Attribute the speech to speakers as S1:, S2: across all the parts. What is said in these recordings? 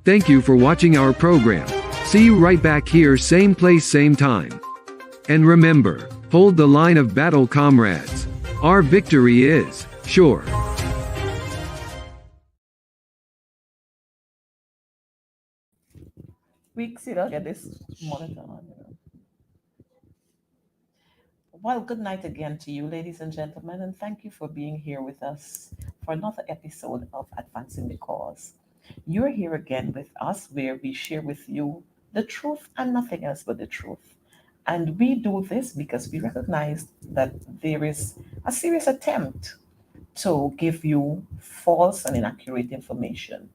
S1: Thank you for watching our program. See you right back here, same place, same time. And remember, hold the line of battle, comrades. Our victory is sure.
S2: Get this monitor on. Well, good night again to you, ladies and gentlemen, and thank you for being here with us for another episode of Advancing the Cause. You're here again with us where we share with you the truth and nothing else but the truth. And we do this because we recognize that there is a serious attempt to give you false and inaccurate information.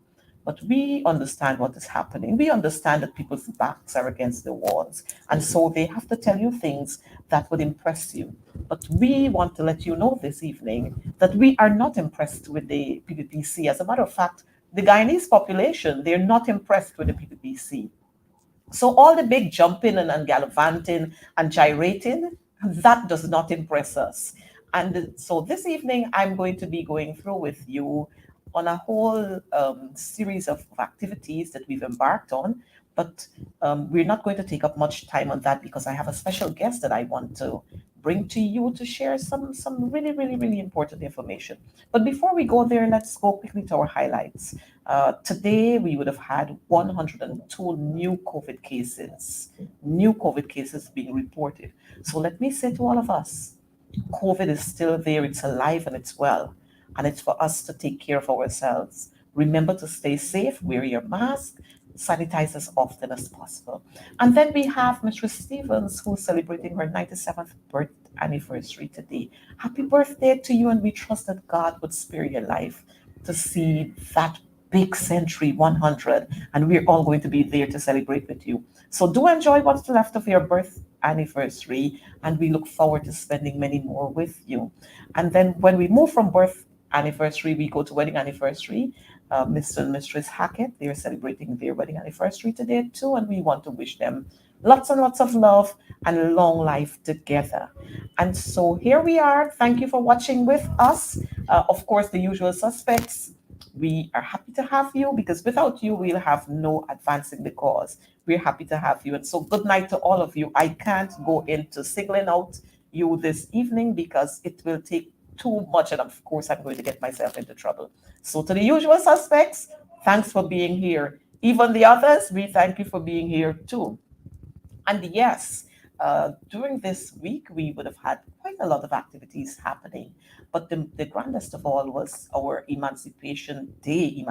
S2: But we understand what is happening. We understand that people's backs are against the walls. And so they have to tell you things that would impress you. But we want to let you know this evening that we are not impressed with the PPPC. As a matter of fact, the Guyanese population, they're not impressed with the PPPC. So all the big jumping and gallivanting and gyrating, that does not impress us. And so this evening, I'm going to be going through with you on a whole series of activities that we've embarked on. But we're not going to take up much time on that because I have a special guest that I want to bring to you to share some really, really, really important information. But before we go there, let's go quickly to our highlights. Today, we would have had 102 new COVID cases being reported. So let me say to all of us, COVID is still there, it's alive and it's well. And it's for us to take care of ourselves. Remember to stay safe, wear your mask, sanitize as often as possible. And then we have Mistress Stevens, who's celebrating her 97th birth anniversary today. Happy birthday to you, and we trust that God would spare your life to see that big century 100, and we're all going to be there to celebrate with you. So do enjoy what's left of your birth anniversary, and we look forward to spending many more with you. And then when we move from birth anniversary, we go to wedding anniversary. Mr. and Mistress Hackett, they're celebrating their wedding anniversary today too, and we want to wish them lots and lots of love and long life together. And so here we are. Thank you for watching with us. Of course, the usual suspects. We are happy to have you because without you, we'll have no advancing the cause. We're happy to have you. And so good night to all of you. I can't go into singling out you this evening because it will take too much. And of course, I'm going to get myself into trouble. So to the usual suspects, thanks for being here. Even the others, we thank you for being here too. And yes, during this week, we would have had quite a lot of activities happening. But the grandest of all was our Emancipation Day,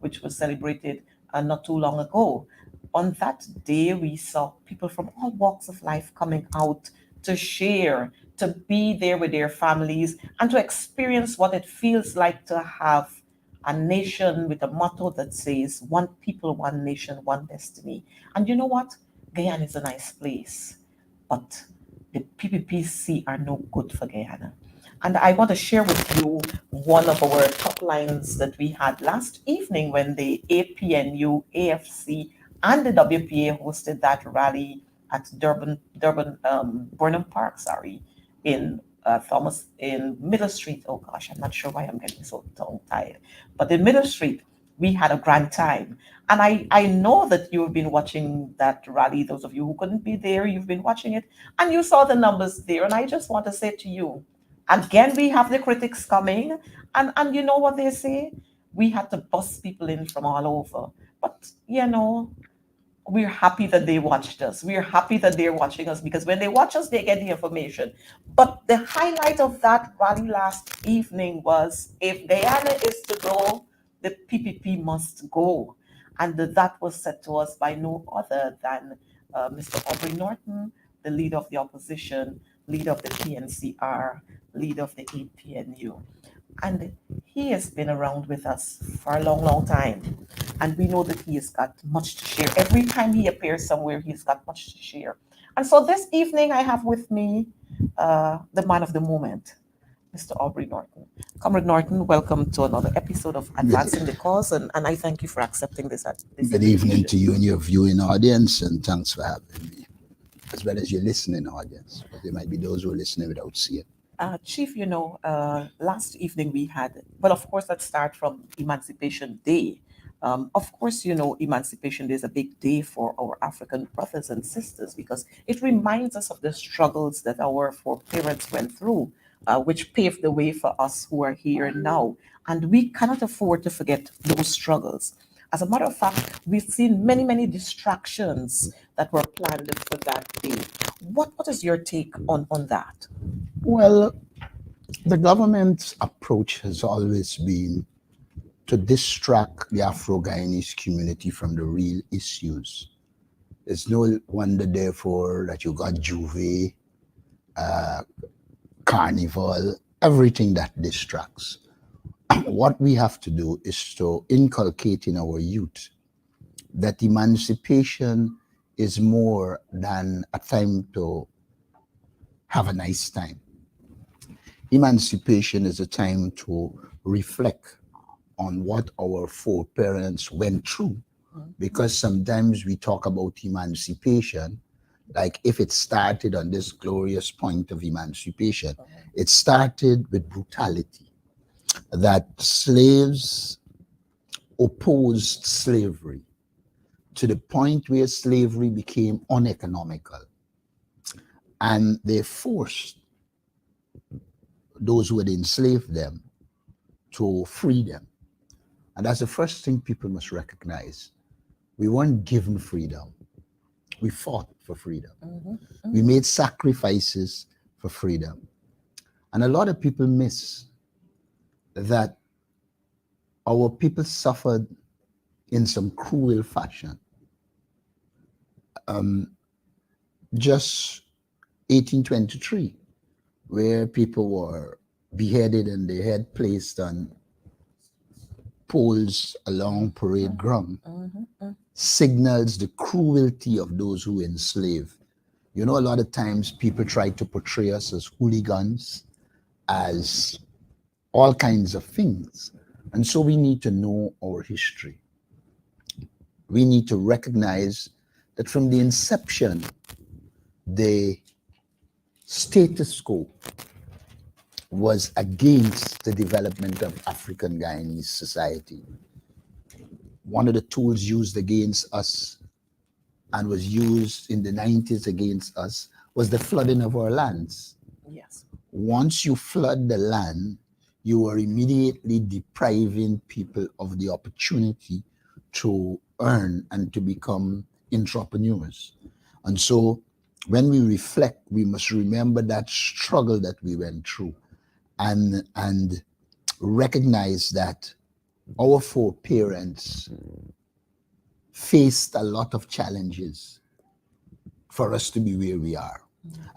S2: which was celebrated not too long ago. On that day, we saw people from all walks of life coming out to share, to be there with their families, and to experience what it feels like to have a nation with a motto that says, one people, one nation, one destiny. And you know what? Guyana is a nice place, but the PPPC are no good for Guyana. And I want to share with you one of our top lines that we had last evening when the APNU, AFC, and the WPA hosted that rally at Burnham Park, in in Middle Street. Oh gosh, I'm not sure why I'm getting so tongue-tied. But in Middle Street, we had a grand time. And I know that you've been watching that rally. Those of you who couldn't be there, you've been watching it, and you saw the numbers there. And I just want to say to you, again, we have the critics coming, and you know what they say? We had to bust people in from all over. But, we're happy that they watched us. We're happy that they're watching us because when they watch us, they get the information. But the highlight of that rally last evening was if Guyana is to go, the PPP must go. And that was said to us by no other than Mr. Aubrey Norton, the leader of the opposition, leader of the PNCR, leader of the APNU. And he has been around with us for a long, long time. And we know that he has got much to share. Every time he appears somewhere, he's got much to share. And so this evening, I have with me the man of the moment, Mr. Aubrey Norton. Comrade Norton, welcome to another episode of Advancing the Cause, and I thank you for accepting this
S3: Good evening to
S2: invitation.
S3: you and your viewing audience, and thanks for having me, as well as your listening audience. But there might be those who are listening without seeing.
S2: Chief, last evening we had, well, of course, let's start from Emancipation Day. Of course, Emancipation Day is a big day for our African brothers and sisters because it reminds us of the struggles that our foreparents went through, which paved the way for us who are here now. And we cannot afford to forget those struggles. As a matter of fact, we've seen many, many distractions that were planned for that day. What is your take on that?
S3: Well, the government's approach has always been to distract the Afro-Guyanese community from the real issues. It's no wonder, therefore, that you got Juve, Carnival, everything that distracts. What we have to do is to inculcate in our youth that emancipation is more than a time to have a nice time. Emancipation is a time to reflect on what our foreparents went through. Because sometimes we talk about emancipation like if it started on this glorious point of emancipation, it started with brutality, that slaves opposed slavery to the point where slavery became uneconomical. And they forced those who had enslaved them to free them. And that's the first thing people must recognize. We weren't given freedom. We fought for freedom. We made sacrifices for freedom. And a lot of people miss that our people suffered in some cruel fashion. Just 1823, where people were beheaded and their head placed on poles along parade ground, signals the cruelty of those who enslave. You know, a lot of times people try to portray us as hooligans, as all kinds of things. And so we need to know our history. We need to recognize that from the inception, the status quo was against the development of African Guyanese society. One of the tools used against us and was used in the 90s against us was the flooding of our lands.
S2: Yes.
S3: Once you flood the land, you are immediately depriving people of the opportunity to earn and to become entrepreneurs. And so when we reflect, we must remember that struggle that we went through and recognize that our foreparents faced a lot of challenges for us to be where we are.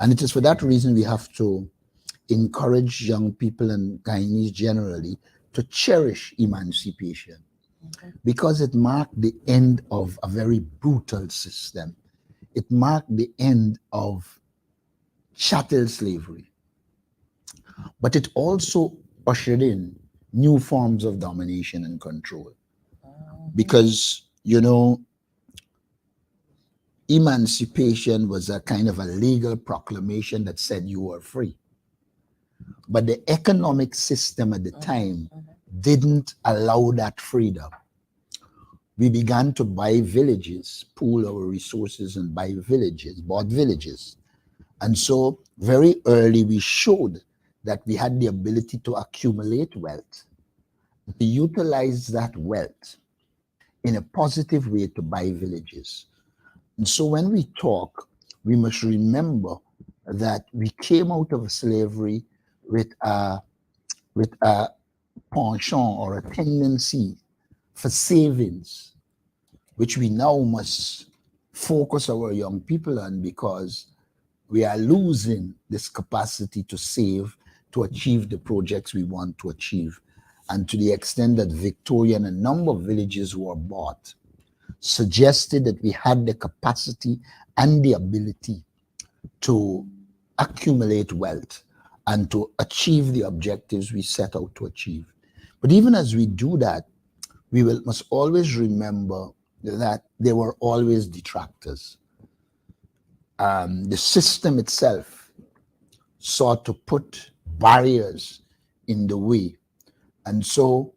S3: And it is for that reason we have to encourage young people and Guyanese generally to cherish emancipation, because it marked the end of a very brutal system. It marked the end of chattel slavery. But it also ushered in new forms of domination and control. Because, you know, emancipation was a kind of a legal proclamation that said you were free. But the economic system at the time didn't allow that freedom. We began to buy villages, pool our resources and buy villages, bought villages. And so very early we showed that we had the ability to accumulate wealth, to utilize that wealth in a positive way to buy villages. And so when we talk, we must remember that we came out of slavery with a penchant or a tendency for savings, which we now must focus our young people on, because we are losing this capacity to save to achieve the projects we want to achieve. And to the extent that Victoria and a number of villages were bought, suggested that we had the capacity and the ability to accumulate wealth and to achieve the objectives we set out to achieve. But even as we do that, must always remember that there were always detractors. The system itself sought to put barriers in the way. And so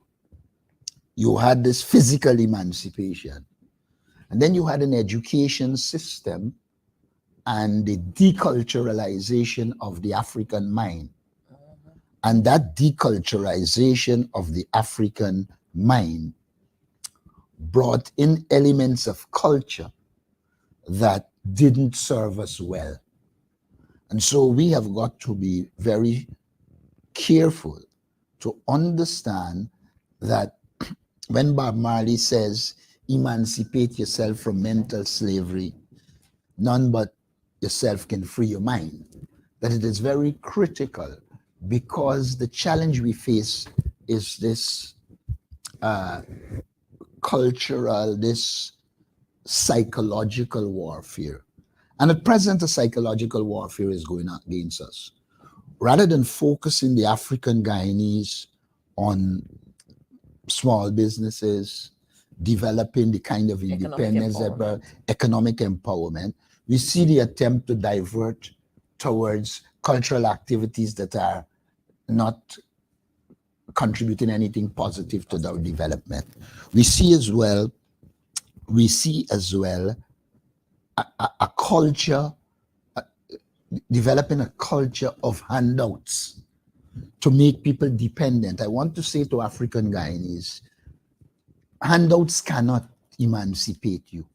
S3: you had this physical emancipation. And then you had an education system and the deculturalization of the African mind. And that deculturalization of the African mind brought in elements of culture that didn't serve us well. And so we have got to be very careful to understand that when Bob Marley says, emancipate yourself from mental slavery, none but yourself can free your mind, that it is very critical, because the challenge we face is this cultural, this psychological warfare. And at present, the psychological warfare is going on against us. Rather than focusing the African Guyanese on small businesses, developing the kind of independence, economic empowerment, we see the attempt to divert towards cultural activities that are not contributing anything positive to their development. We see as well a culture, developing a culture of handouts to make people dependent. I want to say to African Guyanese, handouts cannot emancipate you.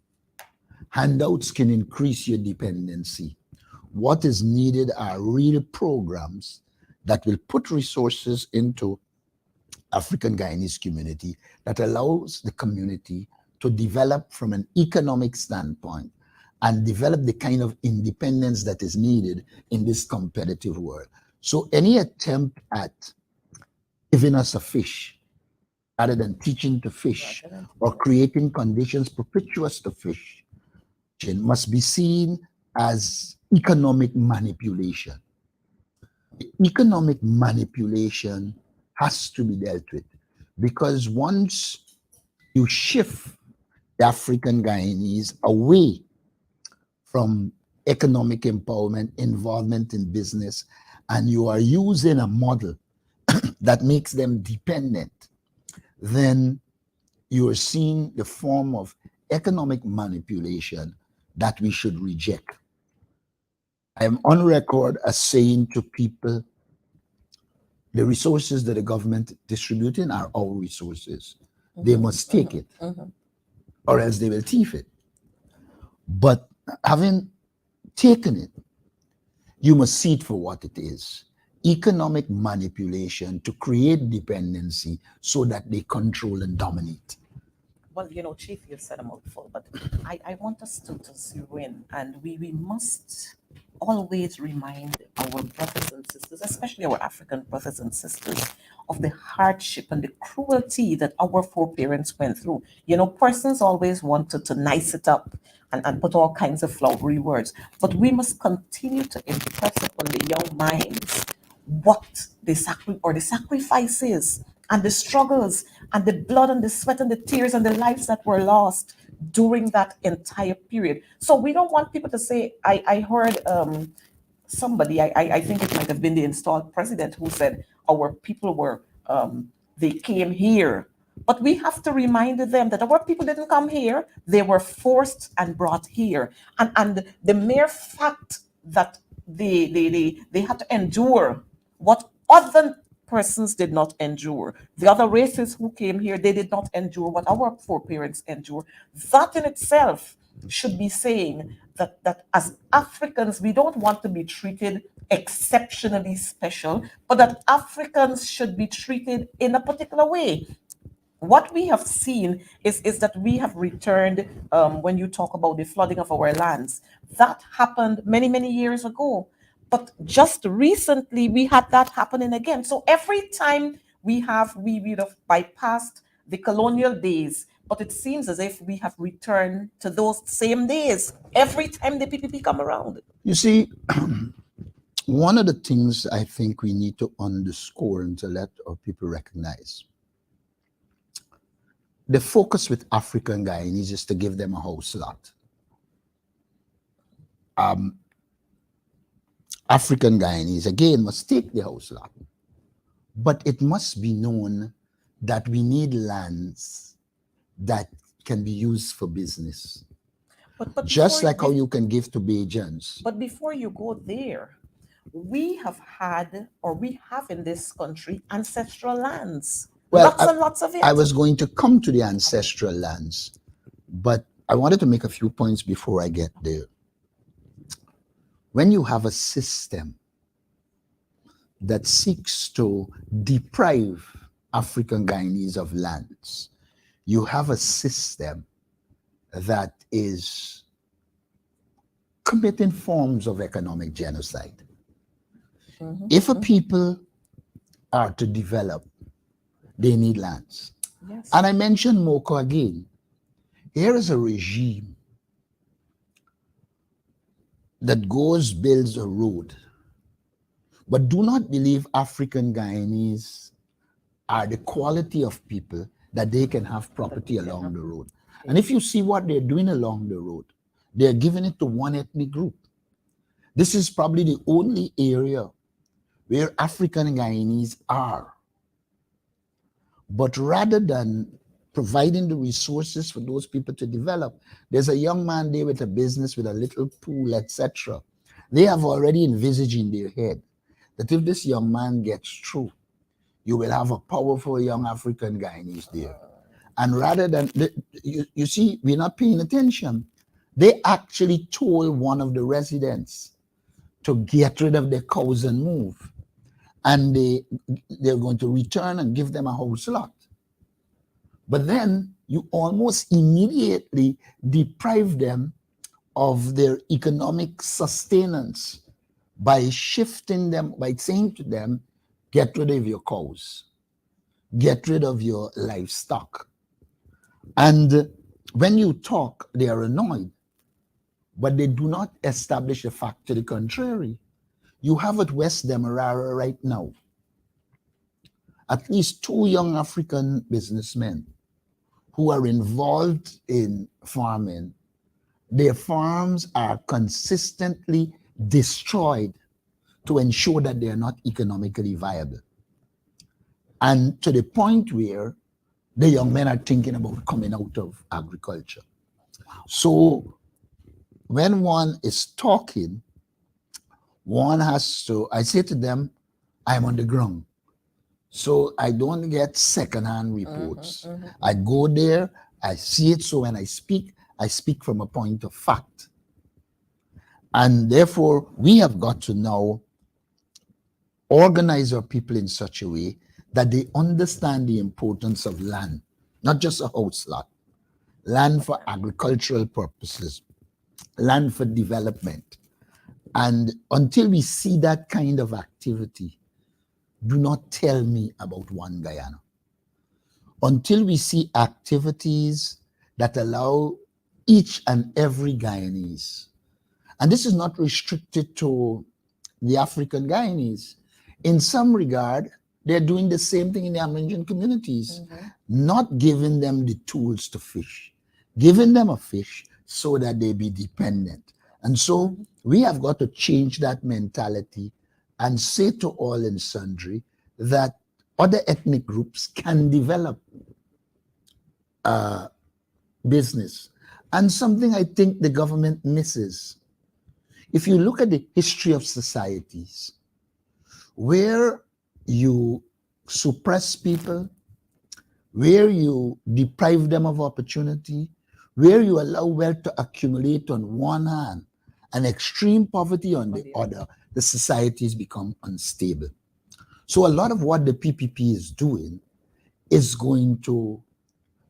S3: Handouts can increase your dependency. What is needed are real programs that will put resources into African Guyanese community that allows the community to develop from an economic standpoint and develop the kind of independence that is needed in this competitive world. So any attempt at giving us a fish rather than teaching to fish or creating conditions propitious to fish must be seen as economic manipulation. Economic manipulation has to be dealt with, because once you shift the African Guyanese away from economic empowerment, involvement in business, and you are using a model that makes them dependent, then you are seeing the form of economic manipulation that we should reject. I am on record as saying to people, the resources that the government distributing are our resources. They must take it, or else they will thief it. But having taken it, you must see it for what it is. Economic manipulation to create dependency so that they control and dominate.
S2: Well, Chief, you've said a mouthful, but I want us to zero in, and we must always remind our brothers and sisters, especially our African brothers and sisters, of the hardship and the cruelty that our foreparents went through. Persons always wanted to nice it up and put all kinds of flowery words, but we must continue to impress upon the young minds what the sacrifices and the struggles and the blood and the sweat and the tears and the lives that were lost during that entire period. So we don't want people to say, I heard somebody, I think it might have been the installed president, who said our people were, they came here. But we have to remind them that our people didn't come here. They were forced and brought here. And the mere fact that they had to endure what other persons did not endure. The other races who came here, they did not endure what our foreparents endured. That in itself should be saying that as Africans, we don't want to be treated exceptionally special, but that Africans should be treated in a particular way. What we have seen is that we have returned, when you talk about the flooding of our lands, that happened many, many years ago. But just recently, we had that happening again. So every time we would have bypassed the colonial days, but it seems as if we have returned to those same days every time the PPP come around.
S3: You see, one of the things I think we need to underscore and to let our people recognize, the focus with African Guyanese is to give them a house lot. African Guyanese, again, must take the house lot. But it must be known that we need lands that can be used for business.
S2: But
S3: Just
S2: before
S3: like how you can give to Bajans.
S2: But before you go there, we have had, or we have in this country, ancestral lands.
S3: Well,
S2: Lots and lots of it.
S3: I was going to come to the ancestral lands, but I wanted to make a few points before I get there. When you have a system that seeks to deprive African Guyanese of lands, you have a system that is committing forms of economic genocide. If a people are to develop, they need lands.
S2: Yes.
S3: And I mentioned Moko again. Here is a regime that goes, builds a road, but do not believe African Guyanese are the quality of people that they can have property along the road. And if you see what they're doing along the road, they're giving it to one ethnic group. This is probably the only area where African Guyanese are. But rather than providing the resources for those people to develop, there's a young man there with a business, with a little pool, etc. They have already envisaged in their head that if this young man gets through, you will have a powerful young African Guyanese there. And rather than, you see, we're not paying attention. They actually told one of the residents to get rid of their cows and move. And they're going to return and give them a house lot. But then you almost immediately deprive them of their economic sustenance by shifting them, by saying to them, get rid of your cows, get rid of your livestock. And when you talk, they are annoyed, but they do not establish the fact to the contrary. You have at West Demerara right now at least 2 young African businessmen who are involved in farming. Their farms are consistently destroyed to ensure that they are not economically viable. And to the point where the young men are thinking about coming out of agriculture. So when one is talking, one has to, I say to them, I'm on the ground. So I don't get secondhand reports. I go there, I see it. So when I speak from a point of fact. And therefore, we have got to now organize our people in such a way that they understand the importance of land, not just a house lot, land for agricultural purposes, land for development. And until we see that kind of activity, do not tell me about one Guyana. Until we see activities that allow each and every Guyanese, and this is not restricted to the African Guyanese. In some regard, they're doing the same thing in the Amerindian communities, not giving them the tools to fish, giving them a fish so that they be dependent. And so we have got to change that mentality and say to all and sundry that other ethnic groups can develop business. And something I think the government misses. If you look at the history of societies, where you suppress people, where you deprive them of opportunity, where you allow wealth to accumulate on one hand and extreme poverty on the other, the societies become unstable. So a lot of what the PPP is doing is going to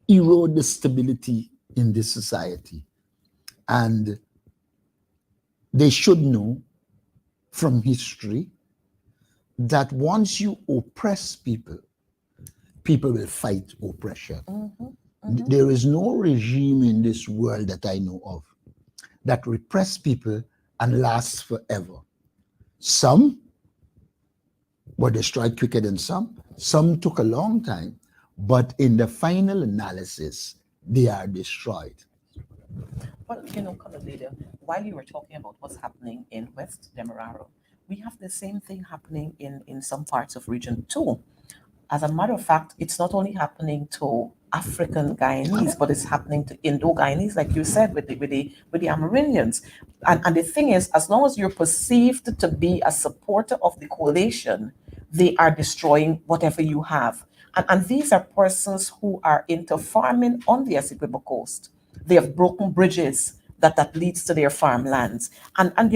S3: erode the stability in this society. And they should know from history that once you oppress people, people will fight oppression. There is no regime in this world that I know of that repress people and lasts forever. Some were destroyed quicker than some. Some took a long time, but in the final analysis, they are destroyed.
S2: Well, Colonel Leader, while you were talking about what's happening in West Demerara, we have the same thing happening in some parts of region too. As a matter of fact, it's not only happening to African Guyanese, but it's happening to Indo-Guyanese, like you said, with the Amerindians. And the thing is, as long as you're perceived to be a supporter of the coalition, they are destroying whatever you have. And these are persons who are into farming on the Essequibo coast. They have broken bridges that leads to their farmlands. And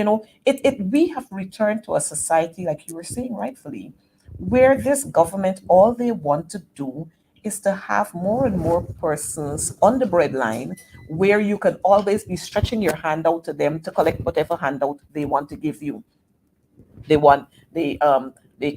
S2: we have returned to a society, like you were saying rightfully, where this government, all they want to do is to have more and more persons on the breadline where you can always be stretching your hand out to them to collect whatever handout they want to give you. They want the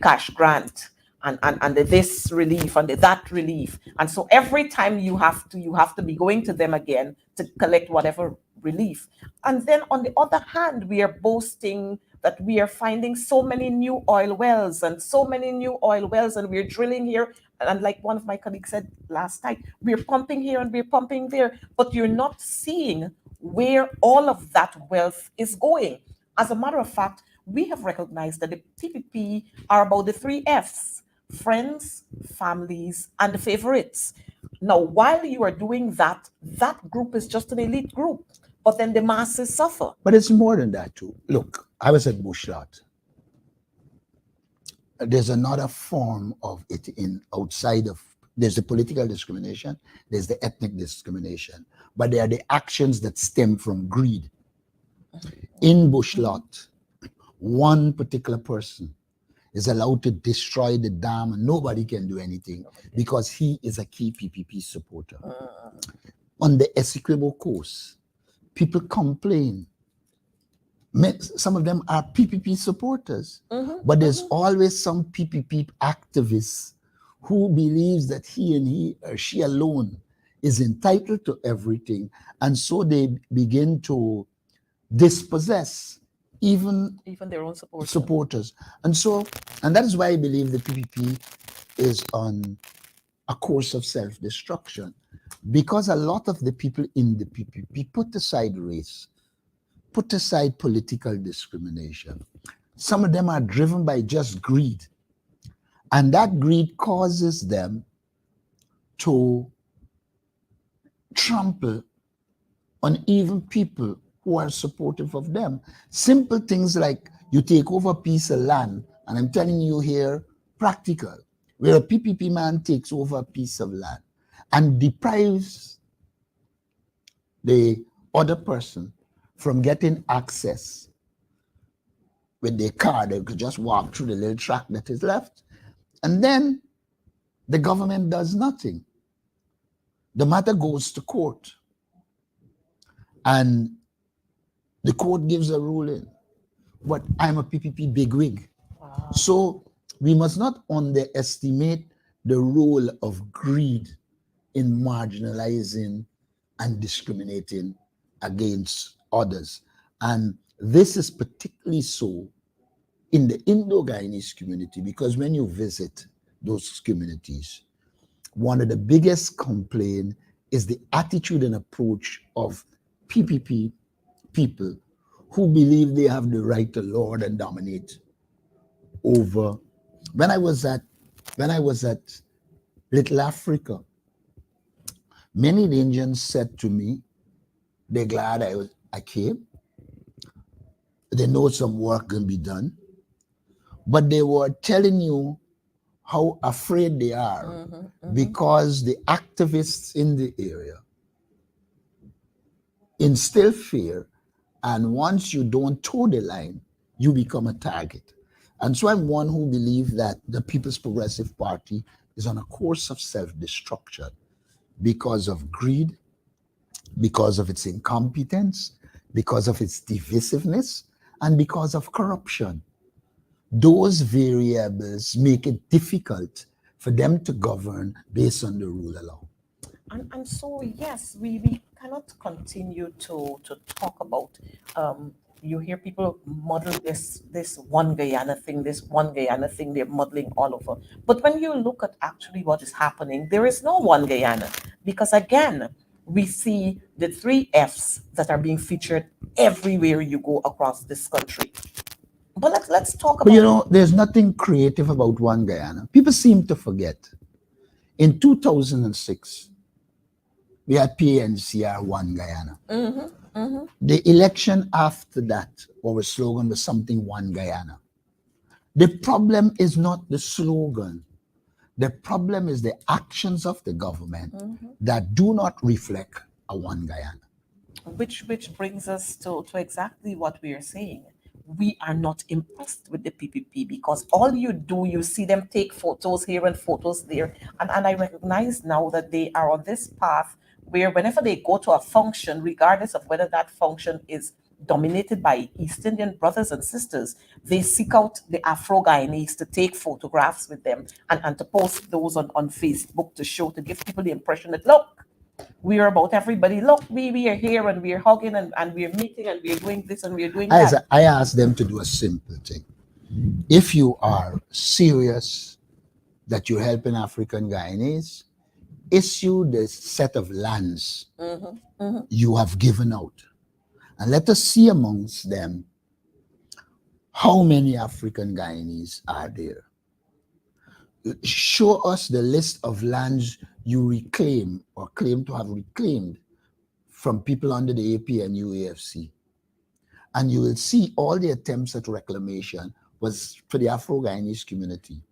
S2: cash grant and the this relief and the that relief. And so every time you have to be going to them again to collect whatever relief. And then on the other hand, we are boasting that we are finding so many new oil wells and so many new oil wells, and we're drilling here. And like one of my colleagues said last night, we're pumping here and we're pumping there, but you're not seeing where all of that wealth is going. As a matter of fact, we have recognized that the PPP are about the 3 Fs: friends, families, and the favorites. Now, while you are doing that, that group is just an elite group, but then the masses suffer.
S3: But it's more than that too. Look, I was at Bushlot. There's another form of it there's the political discrimination, there's the ethnic discrimination, but there are the actions that stem from greed. In Bushlot, one particular person is allowed to destroy the dam and nobody can do anything because he is a key PPP supporter. On the Essequibo coast, people complain. Some of them are PPP supporters, but there's always some PPP activists who believes that he or she alone is entitled to everything, and so they begin to dispossess even
S2: their own
S3: supporters. And that is why I believe the PPP is on a course of self-destruction, because a lot of the people in the PPP put aside race, put aside political discrimination. Some of them are driven by just greed, and that greed causes them to trample on even people who are supportive of them. Simple things like you take over a piece of land, and I'm telling you here, practical, where a PPP man takes over a piece of land and deprives the other person from getting access with their car. They could just walk through the little track that is left, and then the government does nothing. The matter goes to court, and the court gives a ruling. But I'm a PPP bigwig.
S2: Wow.
S3: So we must not underestimate the role of greed in marginalizing and discriminating against others. And this is particularly so in the Indo-Guyanese community, because when you visit those communities, one of the biggest complaints is the attitude and approach of PPP people who believe they have the right to lord and dominate over. When I was at Little Africa, many Indians said to me, they're glad I came. They know some work can be done, but they were telling you how afraid they are because the activists in the area instill fear, and once you don't toe the line, you become a target. And so I'm one who believes that the People's Progressive Party is on a course of self-destruction because of greed, because of its incompetence, because of its divisiveness, and because of corruption. those variables make it difficult for them to govern based on the rule of law.
S2: And so, yes, we cannot continue to talk about, you hear people model this one Guyana thing, they're modeling all over. But when you look at actually what is happening, there is no one Guyana. Because again, we see the three F's that are being featured everywhere you go across this country. But let's talk
S3: But you
S2: about.
S3: know, there's nothing creative about one Guyana. People seem to forget. In 2006, we had PNCR One Guyana. The election after that, our slogan was something One Guyana. The problem is not the slogan. The problem is the actions of the government that do not reflect a One Guyana.
S2: Which brings us to exactly what we are saying. We are not impressed with the PPP because all you do, you see them take photos here and photos there. And I recognize now that they are on this path where whenever they go to a function, regardless of whether that function is dominated by East Indian brothers and sisters, they seek out the Afro Guyanese to take photographs with them and to post those on Facebook to show, to give people the impression that, look, we are about everybody. Look, we are here and we're hugging and we're meeting and we're doing this and we're doing that.
S3: I asked them to do a simple thing. If you are serious that you're helping African Guyanese, issue the set of lands you have given out. And let us see amongst them how many African Guyanese are there. Show us the list of lands you reclaim or claim to have reclaimed from people under the APNU AFC. And you will see all the attempts at reclamation was for the Afro-Guyanese community.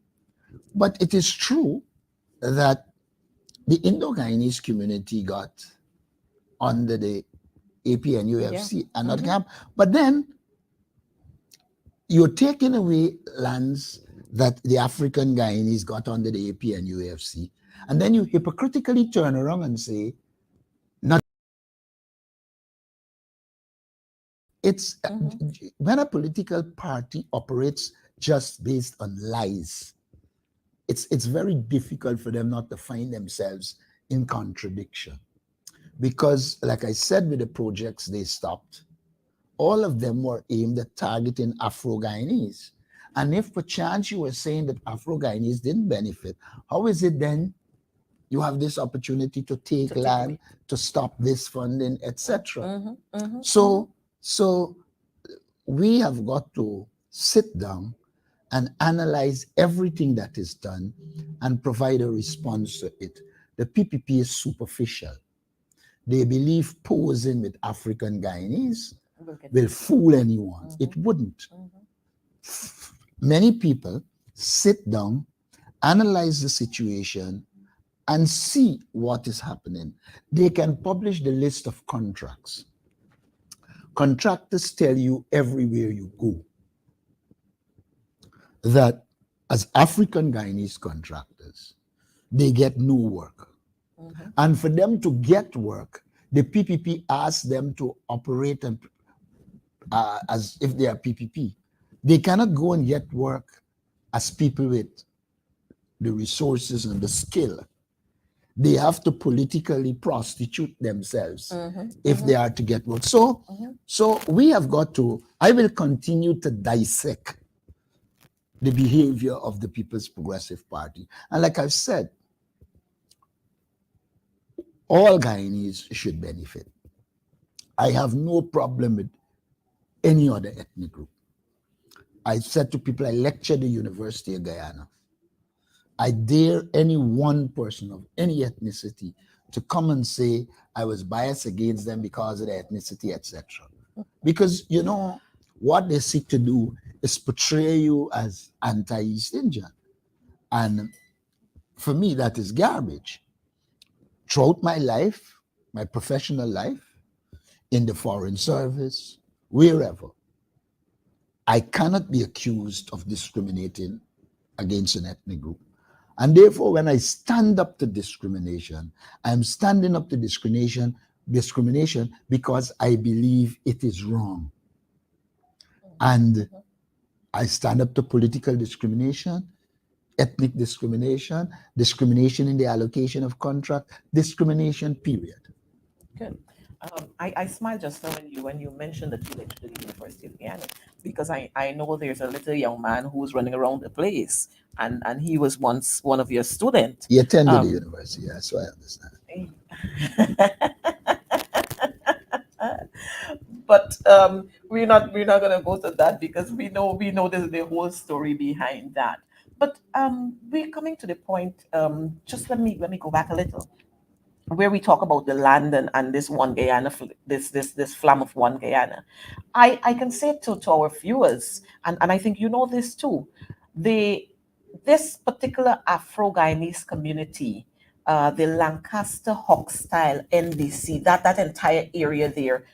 S3: But it is true that the Indo-Guyanese community got under the APNU AFC and not camp. But then you're taking away lands that the African Guyanese got under the APNU AFC. And then you hypocritically turn around and say, not. It's when a political party operates just based on lies, it's very difficult for them not to find themselves in contradiction. Because, like I said, with the projects they stopped, all of them were aimed at targeting Afro-Guyanese. And if perchance you were saying that Afro-Guyanese didn't benefit, how is it then you have this opportunity to take land, to stop this funding, etc.? So we have got to sit down and analyze everything that is done and provide a response to it. The PPP is superficial. They believe posing with African Guyanese will fool anyone. It wouldn't. Many people sit down, analyze the situation, and see what is happening. They can publish the list of contracts. Contractors tell you everywhere you go that as African Guyanese contractors, they get no work. And for them to get work, the PPP asks them to operate and, as if they are PPP. They cannot go and get work as people with the resources and the skill. They have to politically prostitute themselves if they are to get work. So we have got to, I will continue to dissect the behavior of the People's Progressive Party. And like I've said, all Guyanese should benefit. I have no problem with any other ethnic group. I said to people, I lectured at the University of Guyana. I dare any one person of any ethnicity to come and say I was biased against them because of their ethnicity, etc. Because, you know, what they seek to do is portray you as anti-East Indian. And for me, that is garbage. Throughout my life, my professional life, in the foreign service, wherever, I cannot be accused of discriminating against an ethnic group. And therefore, when I stand up to discrimination, I'm standing up to discrimination because I believe it is wrong. And I stand up to political discrimination, ethnic discrimination, discrimination in the allocation of contract, discrimination, period.
S2: Good. I smiled just now when you mentioned that you went to the University of Guyana, because I know there's a little young man who's running around the place, and he was once one of your students.
S3: He attended the
S2: Um,
S3: university, yeah, so I understand.
S2: but we're not gonna go to that because we know there's the whole story behind that. But we're coming to the point. Just let me go back a little, where we talk about the land and this one Guyana, this flam of one Guyana. I can say to our viewers, and I think you know this too, the this particular Afro-Guyanese community, the Lancaster Hawk style NDC, that entire area there,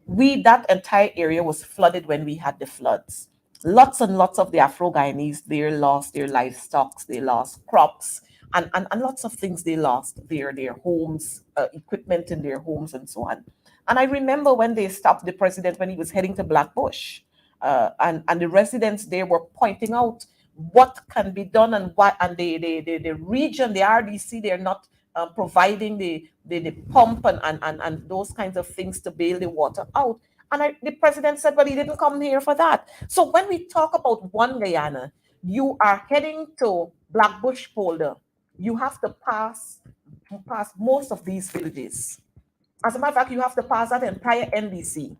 S2: that entire area was flooded when we had the floods. Lots and lots of the Afro-Guyanese there lost their livestock, they lost crops, and lots of things they lost, their homes, equipment in their homes, and so on. And I remember when they stopped the president when he was heading to Blackbush, and the residents there were pointing out what can be done, and what, and the region, the RDC, they're not providing the pump and those kinds of things to bail the water out. And the president said, well, he didn't come here for that. So when we talk about one Guyana, you are heading to Blackbush Polder, you have to pass most of these villages. As a matter of fact, you have to pass that entire NDC.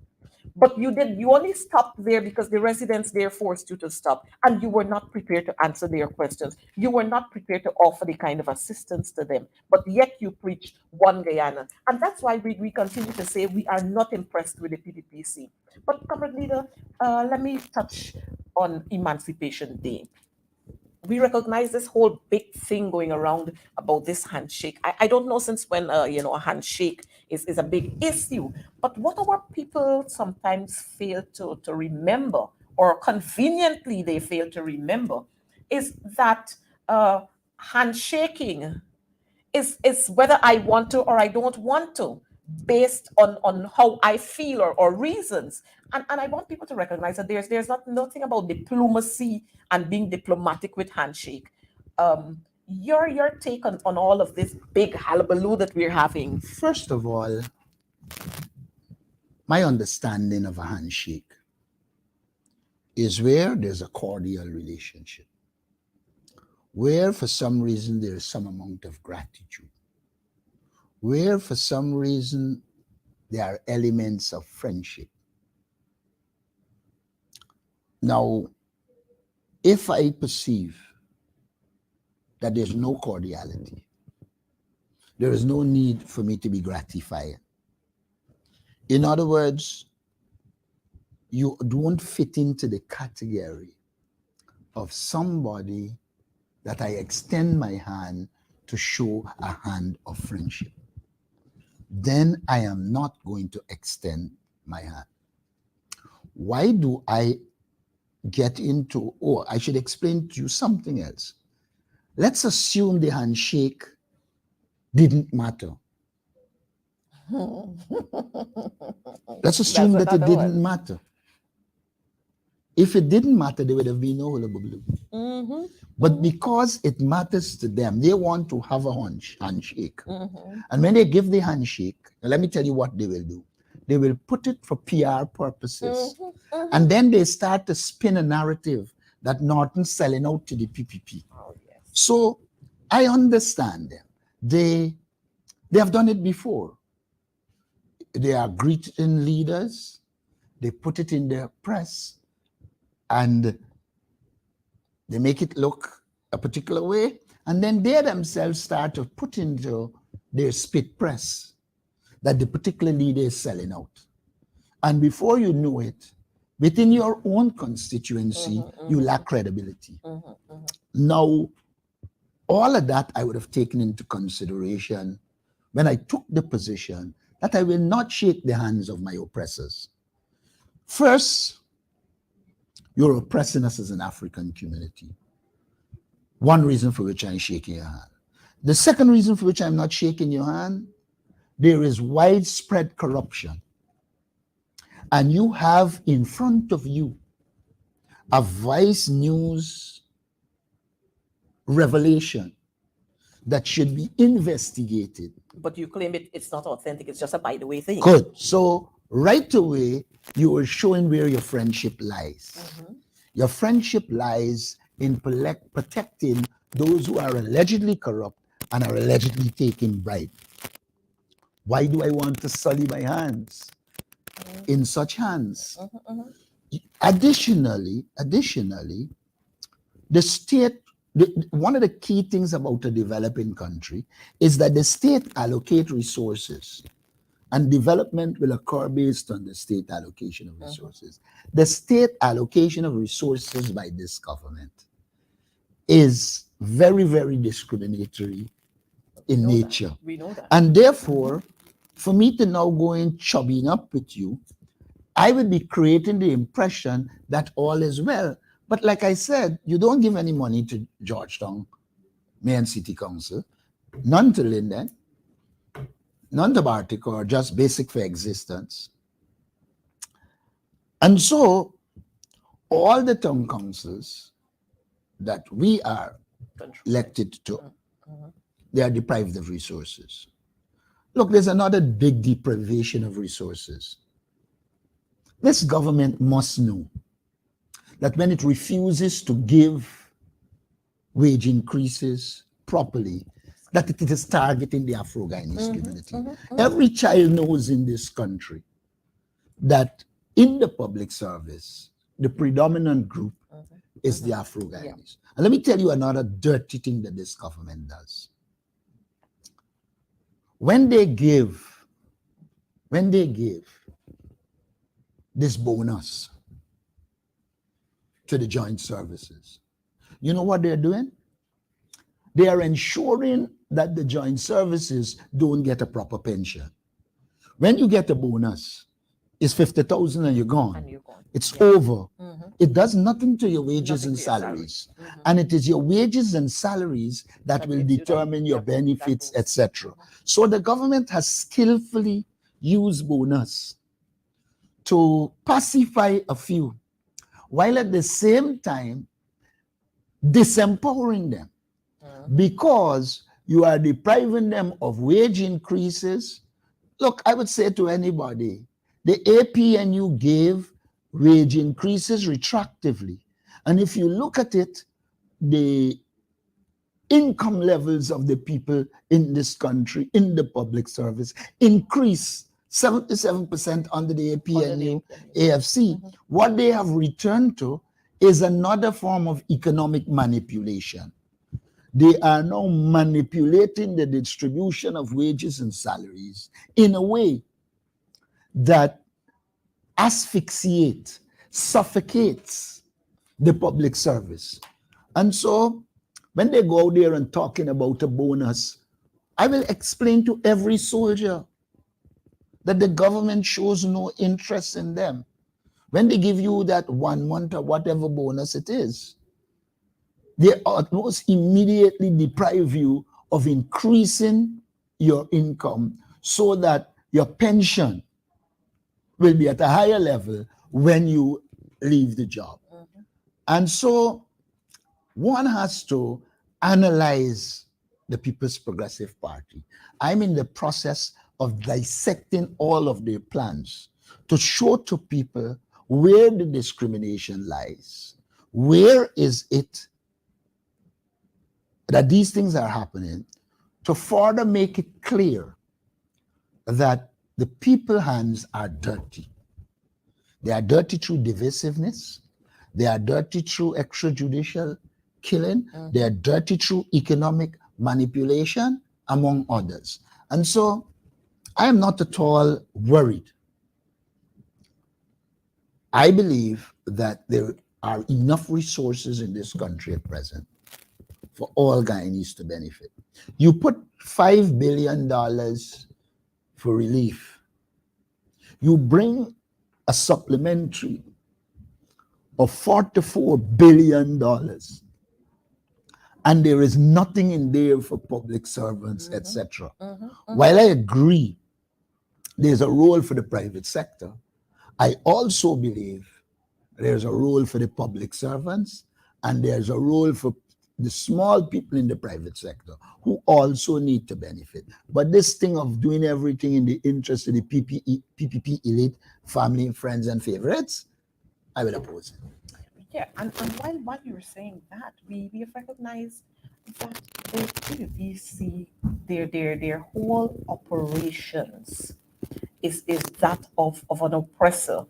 S2: But you only stopped there because the residents there forced you to stop, and you were not prepared to answer their questions. You were not prepared to offer the kind of assistance to them. But yet you preached one Guyana. And that's why we continue to say we are not impressed with the PPPC. But, Comrade Leader, let me touch on Emancipation Day. We recognize this whole big thing going around about this handshake. I don't know since when a handshake is a big issue. But what our people sometimes fail to remember, or conveniently they fail to remember, is that handshaking is whether I want to or I don't want to, based on how I feel, or reasons. And I want people to recognize that there's nothing about diplomacy and being diplomatic with handshake. Your take on all of this big hullabaloo that we're having.
S3: First of all, my understanding of a handshake is where there's a cordial relationship, where for some reason there is some amount of gratitude, where for some reason there are elements of friendship. Now, if I perceive that there's no cordiality, there is no need for me to be gratified. In other words, you don't fit into the category of somebody that I extend my hand to show a hand of friendship. Then I am not going to extend my hand. Why do I get into, I should explain to you something else. Let's assume the handshake didn't matter. Let's assume that it didn't matter. If it didn't matter, there would have been no hullabaloo.
S2: Mm-hmm.
S3: But because it matters to them, they want to have a handshake.
S2: Mm-hmm.
S3: And when they give the handshake, let me tell you what they will do. They will put it for PR purposes.
S2: Mm-hmm. Mm-hmm.
S3: And then they start to spin a narrative that Norton's selling out to the PPP.
S2: Oh, yes.
S3: So I understand them. They have done it before. They are greeting leaders. They put it in their press. And they make it look a particular way. And then they themselves start to put into their spit press that the particular leader is selling out. And before you know it, within your own constituency, you lack credibility. Now, all of that I would have taken into consideration when I took the position that I will not shake the hands of my oppressors. First, you're oppressing us as an African community. One reason for which I'm shaking your hand. The second reason for which I'm not shaking your hand, there is widespread corruption. And you have in front of you a Vice News revelation that should be investigated.
S2: But you claim it's not authentic, it's just a by the way thing.
S3: Good. So right away, you are showing where your friendship lies.
S2: Mm-hmm.
S3: Your friendship lies in protecting those who are allegedly corrupt and are allegedly taking bribe. Why do I want to sully my hands in such hands? Additionally, the state, one of the key things about a developing country is that the state allocate resources and development will occur based on the state allocation of resources. The state allocation of resources by this government is very, very discriminatory in nature.
S2: We know that.
S3: And therefore, for me to now go in chubbing up with you, I would be creating the impression that all is well. But like I said, you don't give any money to Georgetown Mayor and City Council, none to Linden, none to Bartik, or just basic for existence. And so all the town councils that we are elected to, they are deprived of resources. Look, there's another big deprivation of resources. This government must know that when it refuses to give wage increases properly, that it is targeting the Afro-Guyanese community. Every child knows in this country that in the public service, the predominant group is the Afro-Guyanese. And let me tell you another dirty thing that this government does. When they give this bonus to the joint services, you know what they're doing? They are ensuring that the joint services don't get a proper pension. When you get a bonus, it's 50,000 and you're gone. It's over. It does nothing to your wages and salaries. And it is your wages and salaries that will determine your benefits, etc. So the government has skillfully used bonus to pacify a few, while at the same time disempowering them, because you are depriving them of wage increases. Look, I would say to anybody, the APNU gave wage increases retroactively. And if you look at it, the income levels of the people in this country, in the public service, increase 77% under the APNU, AFC. What they have returned to is another form of economic manipulation. They are now manipulating the distribution of wages and salaries in a way that asphyxiates, suffocates the public service. And so when they go out there and talking about a bonus, I will explain to every soldier that the government shows no interest in them. When they give you that 1 month or whatever bonus it is, they almost immediately deprive you of increasing your income so that your pension will be at a higher level when you leave the job. And so one has to analyze the People's Progressive Party. I'm in the process of dissecting all of their plans to show to people where the discrimination lies. Where is it that these things are happening, to further make it clear that the people's hands are dirty. They are dirty through divisiveness. They are dirty through extrajudicial killing. They are dirty through economic manipulation, among others. And so I am not at all worried. I believe that there are enough resources in this country at present for all Guyanese to benefit. You put $5 billion for relief. You bring a supplementary of $44 billion, and there is nothing in there for public servants, etc. While I agree there's a role for the private sector, I also believe There's a role for the public servants, and there's a role for the small people in the private sector who also need to benefit. But this thing of doing everything in the interest of the PPP elite, family, friends, and favorites, I will oppose it.
S2: Yeah, and while you were saying that, we have recognized that the PVC, their whole operations is that of an oppressor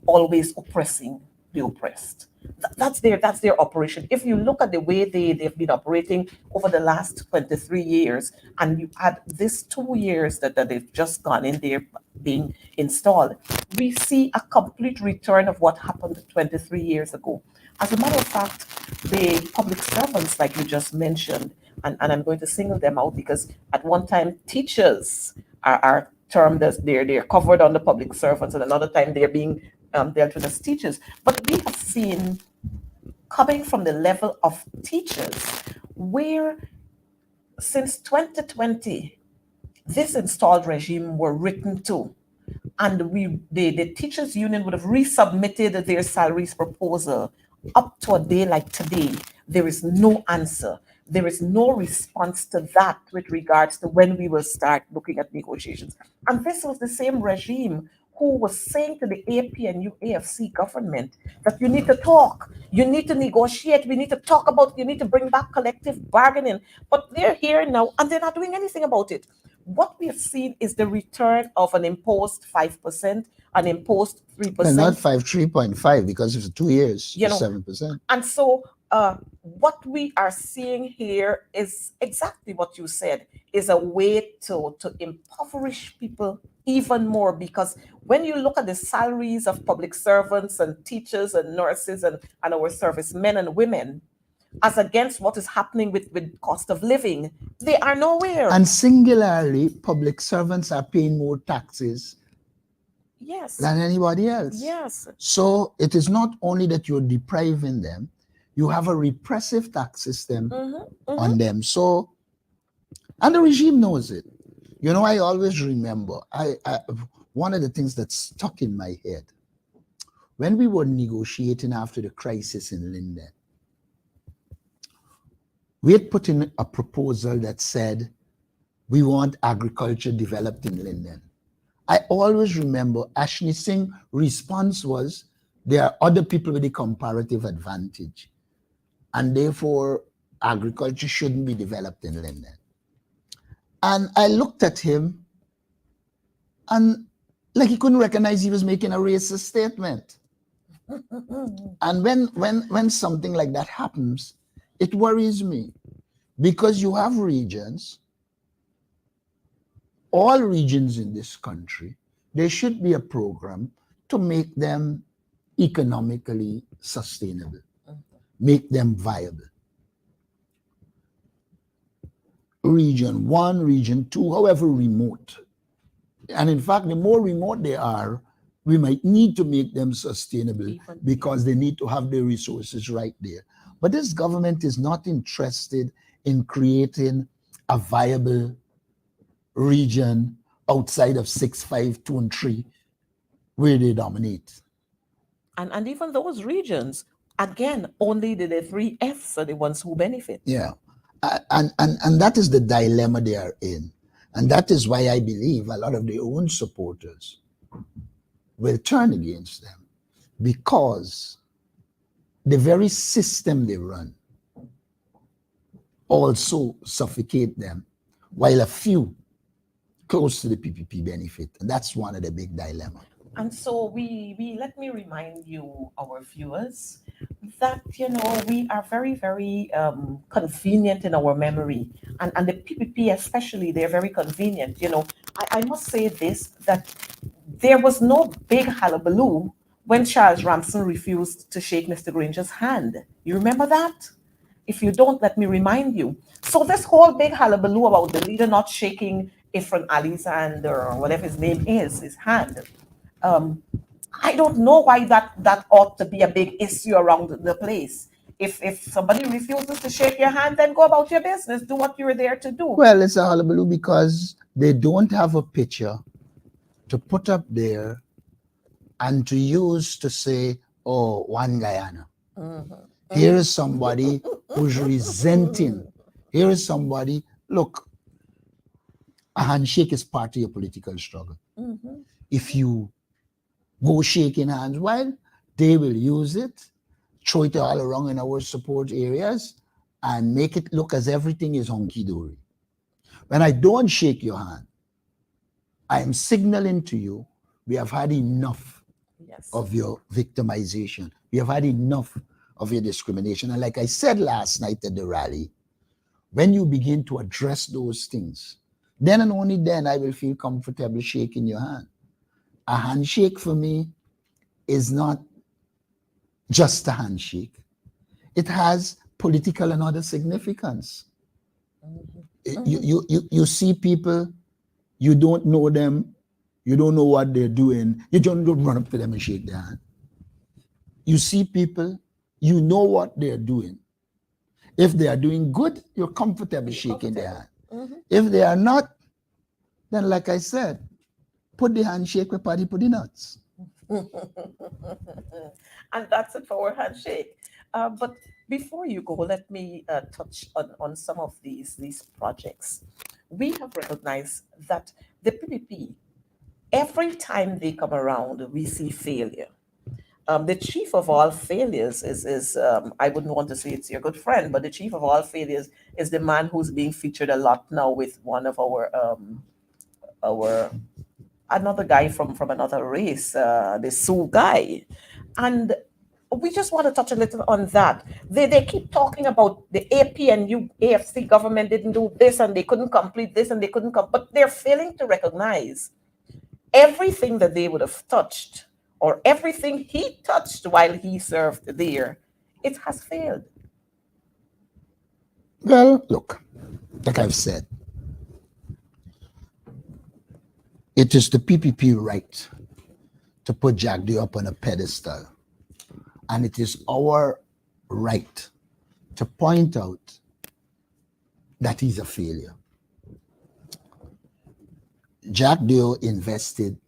S2: always oppressing the oppressed. That's their operation. If you look at the way they've been operating over the last 23 years, and you add this 2 years that they've just gone in there being installed, we see a complete return of what happened 23 years ago. As a matter of fact, the public servants, like you just mentioned, and I'm going to single them out because at one time teachers are termed as they're covered under public servants, and another time they're being dealt with as teachers. But we have seen coming from the level of teachers where since 2020 this installed regime were written to, and the teachers union would have resubmitted their salaries proposal up to a day like today. There is no answer. There is no response to that with regards to when we will start looking at negotiations. And this was the same regime who was saying to the AP and UAFC government that you need to talk, you need to negotiate, we need to talk about, you need to bring back collective bargaining. But they're here now and they're not doing anything about it. What we have seen is the return of an imposed 5%, an imposed 3%.
S3: Well, not 3.5, because it's 2 years,
S2: You know,
S3: 7%.
S2: And so what we are seeing here is exactly what you said, is a way to impoverish people even more, because when you look at the salaries of public servants and teachers and nurses and our servicemen and women, as against what is happening with cost of living, they are nowhere.
S3: And singularly, public servants are paying more taxes
S2: Yes.
S3: than anybody else.
S2: Yes.
S3: So it is not only that you're depriving them, you have a repressive tax system on them. So, and the regime knows it. You know, I always remember, I one of the things that stuck in my head, when we were negotiating after the crisis in Linden, we had put in a proposal that said, we want agriculture developed in Linden. I always remember Ashni Singh's response was, there are other people with a comparative advantage, and therefore agriculture shouldn't be developed in Linden. And I looked at him, and like he couldn't recognize he was making a racist statement. And when something like that happens, it worries me, because you have regions, all regions in this country, there should be a program to make them economically sustainable, make them viable. Region 1, region 2, however remote. And in fact, the more remote they are, we might need to make them sustainable because they need to have the resources right there. But this government is not interested in creating a viable region outside of 6, 5, 2, and 3, where they dominate.
S2: And even those regions, again, only the 3 Fs are the ones who benefit.
S3: Yeah. And that is the dilemma they are in. And that is why I believe a lot of their own supporters will turn against them, because the very system they run also suffocate them, while a few close to the PPP benefit. And that's one of the big dilemmas.
S2: And so we let me remind you, our viewers, that, you know, we are very, very convenient in our memory. And the PPP especially, they're very convenient. You know, I must say this, that there was no big hullabaloo when Charles Ramsden refused to shake Mr. Granger's hand. You remember that? If you don't, let me remind you. So this whole big hullabaloo about the leader not shaking Ifran Ali's hand, or whatever his name is, his hand, I don't know why that ought to be a big issue around the place. If somebody refuses to shake your hand, then go about your business. Do what you're there to do.
S3: Well, it's a hullabaloo because they don't have a picture to put up there and to use to say, or one Guyana.
S2: Mhm.
S3: Here is somebody who's resenting. Here is somebody, look, a handshake is part of your political struggle.
S2: Mhm.
S3: If you go shaking hands, well, they will use it, throw it all around in our support areas, and make it look as everything is honky dory. When I don't shake your hand, I am signaling to you we have had enough
S2: Yes.
S3: of your victimization. We have had enough of your discrimination. And like I said last night at the rally, when you begin to address those things, then and only then I will feel comfortable shaking your hand. A handshake for me is not just a handshake. It has political and other significance.
S2: Mhm.
S3: You see people, you don't know them, you don't know what they're doing, you don't run up to them and shake their hand. You see people, you know what they're doing. If they are doing good, you're comfortable
S2: You're
S3: shaking their
S2: comfortable.
S3: hand.
S2: Mhm.
S3: If they are not, then like I said, put the handshake where party put the nuts.
S2: And that's it for our handshake. But before you go, let me touch on some of these projects. We have recognized that the PPP, every time they come around, we see failure. The chief of all failures is I wouldn't want to say it's your good friend, but the chief of all failures is the man who's being featured a lot now with one of our another guy from another race, the Sioux guy, and we just want to touch a little on that. They keep talking about the AP and AFC government didn't do this and they couldn't complete this and they couldn't come, but they're failing to recognize everything that they would have touched or everything he touched while he served there, it has failed.
S3: Well, look, like I've said, it is the PPP right to put Jack D up on a pedestal. And it is our right to point out that he's a failure. Jack Doe invested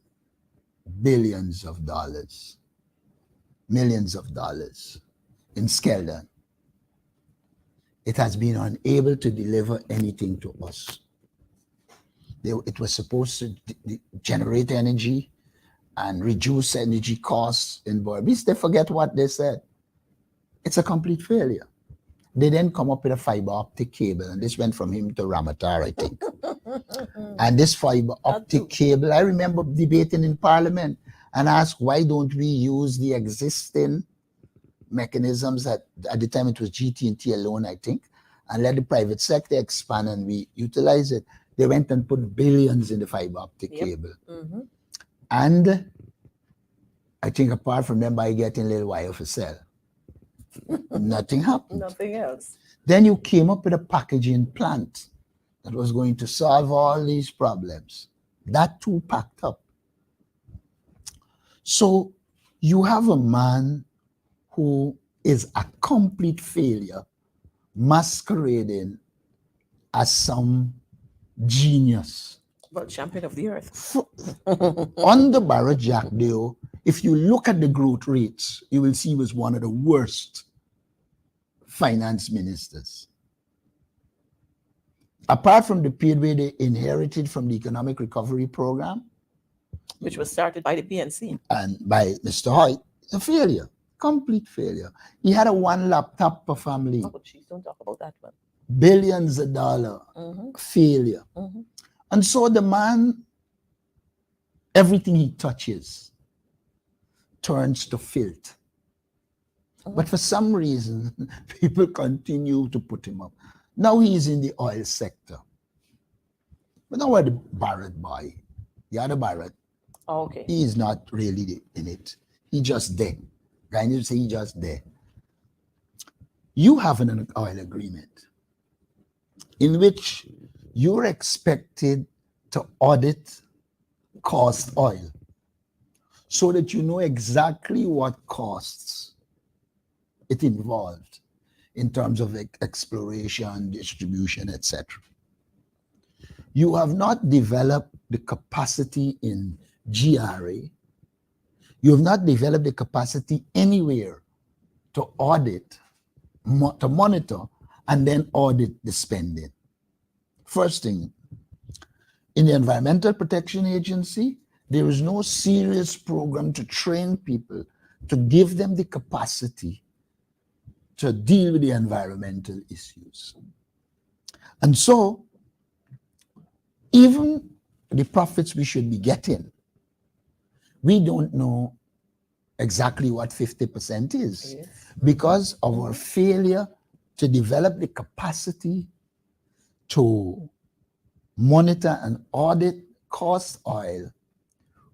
S3: billions of dollars, millions of dollars in Skeldon. It has been unable to deliver anything to us. It was supposed to generate energy and reduce energy costs in Berbice. They forget what they said. It's a complete failure. They then come up with a fiber optic cable, and this went from him to Ramatar, I think. And this fiber optic cable, I remember debating in Parliament and asked, why don't we use the existing mechanisms at the time it was GT&T alone, I think, and let the private sector expand and we utilize it. They went and put billions in the fiber optic cable.
S2: Mm-hmm.
S3: And I think apart from them by getting a little wire for sale, nothing happened.
S2: Nothing else.
S3: Then you came up with a packaging plant that was going to solve all these problems. That too packed up. So you have a man who is a complete failure masquerading as some genius.
S2: Well, champion of the earth.
S3: Under Barrett Jack Deo, if you look at the growth rates, you will see he was one of the worst finance ministers. Apart from the period where they inherited from the Economic Recovery Program,
S2: which was started by the PNC
S3: and by Mr. Hoyt, a failure, complete failure. He had a one laptop per family.
S2: Oh, geez, don't talk about that one.
S3: Billions of dollars, failure.
S2: Mm-hmm.
S3: And so the man, everything he touches turns to filth. But for some reason, people continue to put him up. Now he's in the oil sector. But now the Barrett boy, the other Barrett,
S2: okay,
S3: he is not really in it. He just there. Guy needs to say he just there. You have an oil agreement in which you're expected to audit cost oil so that you know exactly what costs it involved in terms of exploration, distribution, etc. You have not developed the capacity in GRA. You have not developed the capacity anywhere to audit, to monitor, and then audit the spending. First thing, in the Environmental Protection Agency, there is no serious program to train people to give them the capacity to deal with the environmental issues. And so, even the profits we should be getting, we don't know exactly what 50% is because of our failure to develop the capacity to monitor and audit cost oil.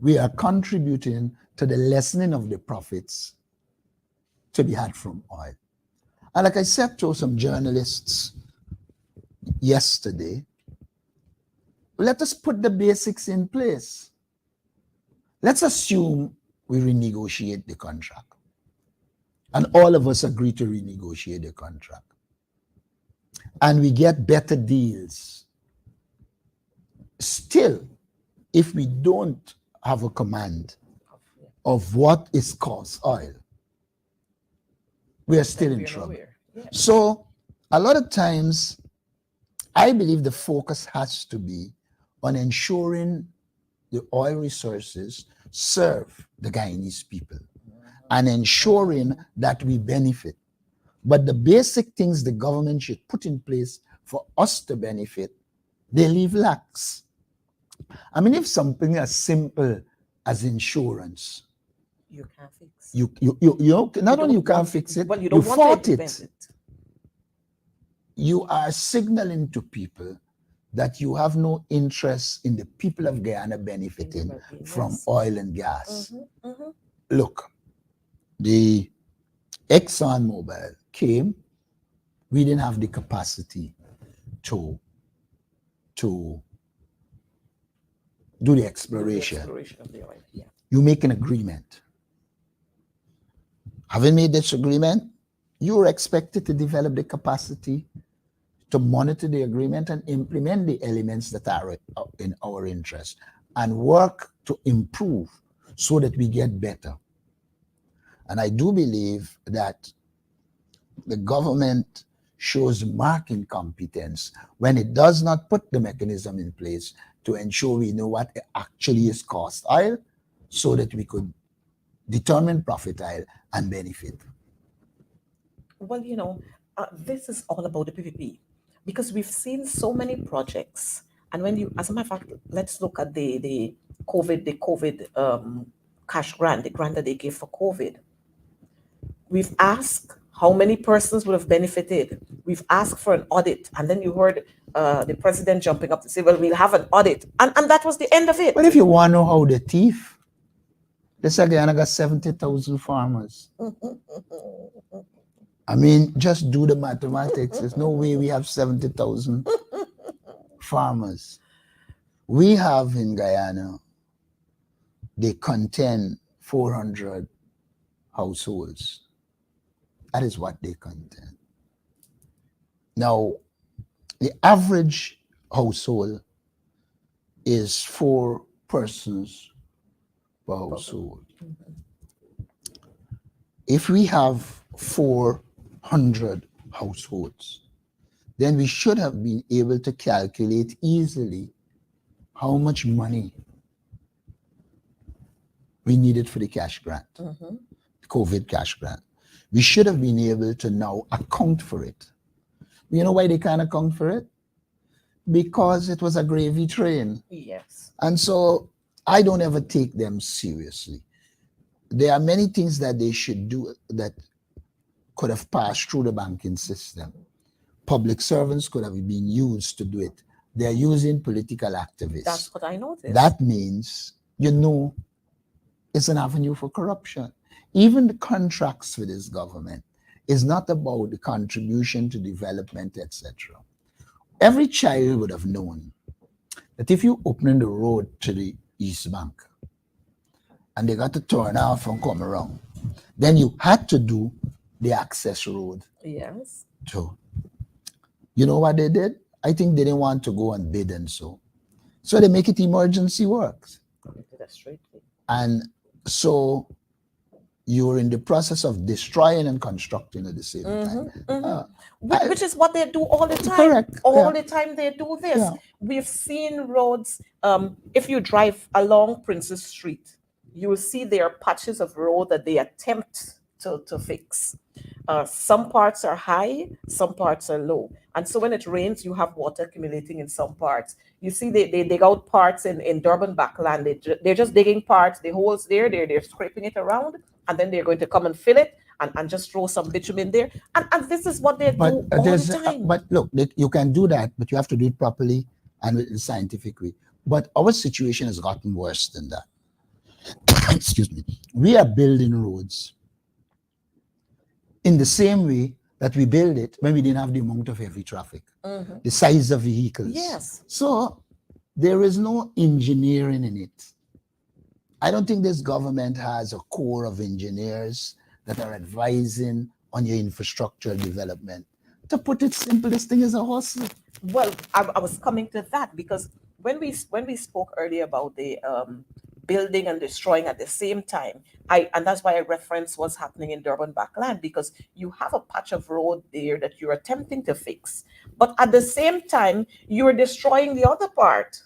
S3: We are contributing to the lessening of the profits to be had from oil. And like I said to some journalists yesterday, let us put the basics in place. Let's assume we renegotiate the contract. And all of us agree to renegotiate the contract. And we get better deals. Still, if we don't have a command of what is cost oil, we are still in trouble. So a lot of times, I believe the focus has to be on ensuring the oil resources serve the Guyanese people and ensuring that we benefit. But the basic things the government should put in place for us to benefit, they leave lax. I mean, if something as simple as insurance,
S2: you can't fix.
S3: Not only you can't fix it,
S2: but you
S3: fought it. You are signaling to people that you have no interest in the people of Guyana benefiting from oil and gas. Look, the ExxonMobil came, we didn't have the capacity to do the exploration.
S2: Of the oil, yeah.
S3: You make an agreement. Having made this agreement, you are expected to develop the capacity to monitor the agreement and implement the elements that are in our interest and work to improve so that we get better. And I do believe that the government shows marked incompetence when it does not put the mechanism in place to ensure we know what actually is cost oil so that we could determine profit oil and benefit.
S2: Well, this is all about the PPP because we've seen so many projects. And when you, as a matter of fact, let's look at the COVID cash grant, the grant that they gave for COVID. We've asked how many persons would have benefited. We've asked for an audit. And then you heard the president jumping up to say, well, we'll have an audit. And that was the end of it.
S3: But if you want to know how the thief, this Guyana got 70,000 farmers. I mean, just do the mathematics. There's no way we have 70,000 farmers. We have in Guyana, they contain 400 households. That is what they contain. Now, the average household is 4 persons per household. If we have 400 households, then we should have been able to calculate easily how much money we needed for the cash grant, COVID cash grant. We should have been able to now account for it. You know why they can't account for it? Because it was a gravy train.
S2: Yes.
S3: And so I don't ever take them seriously. There are many things that they should do that could have passed through the banking system. Public servants could have been used to do it. They're using political activists.
S2: That's what I noticed.
S3: That means, it's an avenue for corruption. Even the contracts with this government is not about the contribution to development, etc. Every child would have known that if you open the road to the East Bank and they got to turn off and come around, then you had to do the access road.
S2: Yes.
S3: So, you know what they did? I think they didn't want to go and bid and so they make it emergency works.
S2: That's straight.
S3: And so you're in the process of destroying and constructing at the same time. Uh, I,
S2: Which is what they do all the time.
S3: correct.
S2: All
S3: Yeah.
S2: the time they do this.
S3: Yeah.
S2: We've seen roads. If you drive along Princess Street, you will see there are patches of road that they attempt to fix. Some parts are high, some parts are low. And so when it rains, you have water accumulating in some parts. You see, they dig out parts in Durban backland. They're just digging parts, the holes there, they're scraping it around, and then they're going to come and fill it and just throw some bitumen there. And this is what they
S3: But
S2: do all the time.
S3: but look, you can do that, but you have to do it properly and with the scientific way. But our situation has gotten worse than that. Excuse me. We are building roads in the same way that we build it when we didn't have the amount of heavy traffic, the size of vehicles.
S2: Yes.
S3: So there is no engineering in it. I don't think this government has a core of engineers that are advising on your infrastructure development. To put it simple, this thing is a hustle.
S2: Well, I was coming to that because when we spoke earlier about the building and destroying at the same time, and that's why I referenced what's happening in Durban Backland, because you have a patch of road there that you're attempting to fix, but at the same time you're destroying the other part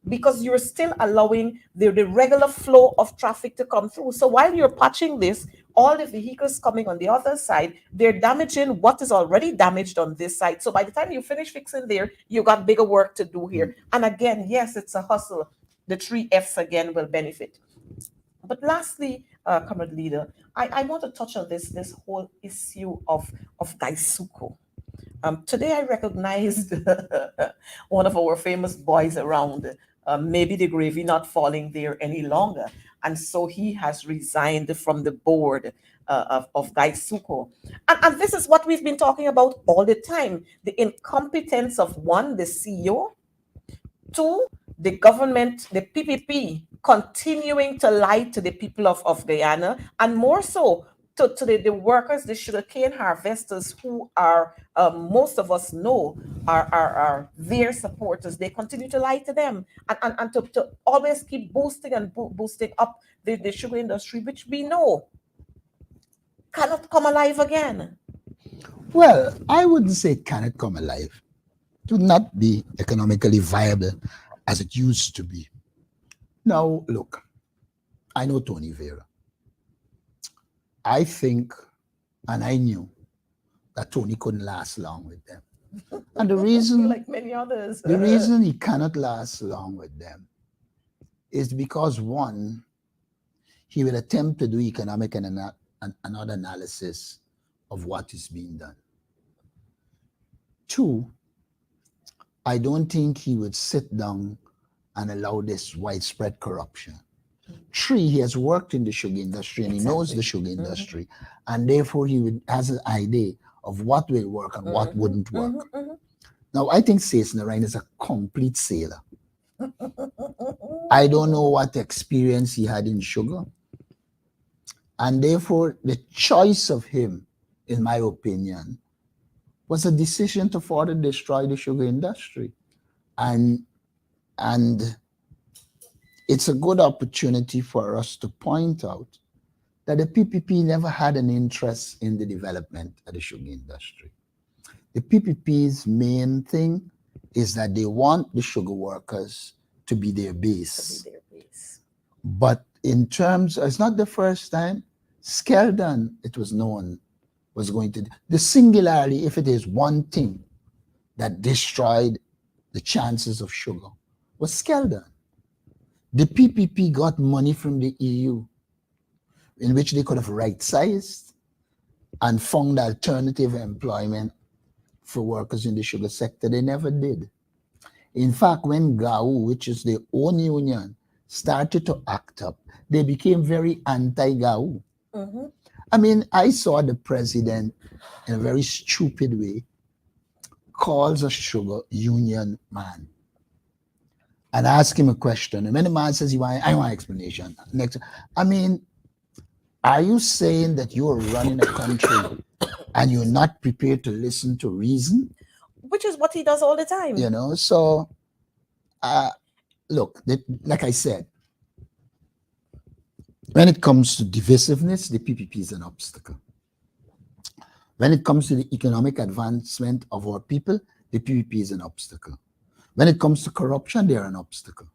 S2: because you're still allowing the regular flow of traffic to come through. So while you're patching this, all the vehicles coming on the other side, they're damaging what is already damaged on this side. So by the time you finish fixing there, you got bigger work to do here. And again, yes, it's a hustle. The three F's again will benefit. But lastly, Comrade Leader, I want to touch on this whole issue of Gaisuko. Today I recognized one of our famous boys around, maybe the gravy not falling there any longer. And so he has resigned from the board of Gaisuko. And this is what we've been talking about all the time. The incompetence of one, the CEO, two, the government, the PPP, continuing to lie to the people of Guyana, and more so to the workers, the sugarcane harvesters, who are, most of us know, are their supporters. They continue to lie to them and to always keep boosting and boosting up the sugar industry, which we know cannot come alive again.
S3: Well, I wouldn't say it cannot come alive. It would not be economically viable as it used to be. Now, look, I know Tony Vera. I think, and I knew, that Tony couldn't last long with them. And the reason,
S2: like many others,
S3: the reason he cannot last long with them is because, one, he will attempt to do economic and another analysis of what is being done. Two, I don't think he would sit down and allow this widespread corruption. Three, he has worked in the sugar industry and he knows the sugar industry, and therefore he has an idea of what will work and what wouldn't work. Now, I think Cesar is a complete sailor. I don't know what experience he had in sugar, and therefore the choice of him, in my opinion, was a decision to further destroy the sugar industry. And it's a good opportunity for us to point out that the PPP never had an interest in the development of the sugar industry. The PPP's main thing is that they want the sugar workers to be their base. But in terms, it's not the first time, Skeldon, it was known, was going to, the singularly, if it is one thing that destroyed the chances of sugar, was Skeldon. The PPP got money from the EU in which they could have right-sized and found alternative employment for workers in the sugar sector. They never did. In fact, when GAU, which is their own union, started to act up, they became very anti-GAU. I mean, I saw the president in a very stupid way calls a sugar union man and ask him a question. And when the man says, I want explanation. Next, I mean, are you saying that you're running a country and you're not prepared to listen to reason?
S2: Which is what he does all the time.
S3: You know, so look, like I said, When it comes to divisiveness, the PPP is an obstacle. When it comes to the economic advancement of our people, the PPP is an obstacle. When it comes to corruption, they are an obstacle.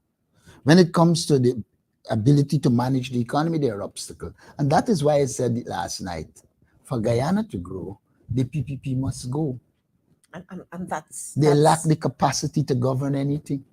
S3: When it comes to the ability to manage the economy, they are an obstacle. And that is why I said it last night. For Guyana to grow, the PPP must go.
S2: And
S3: They lack the capacity to govern anything.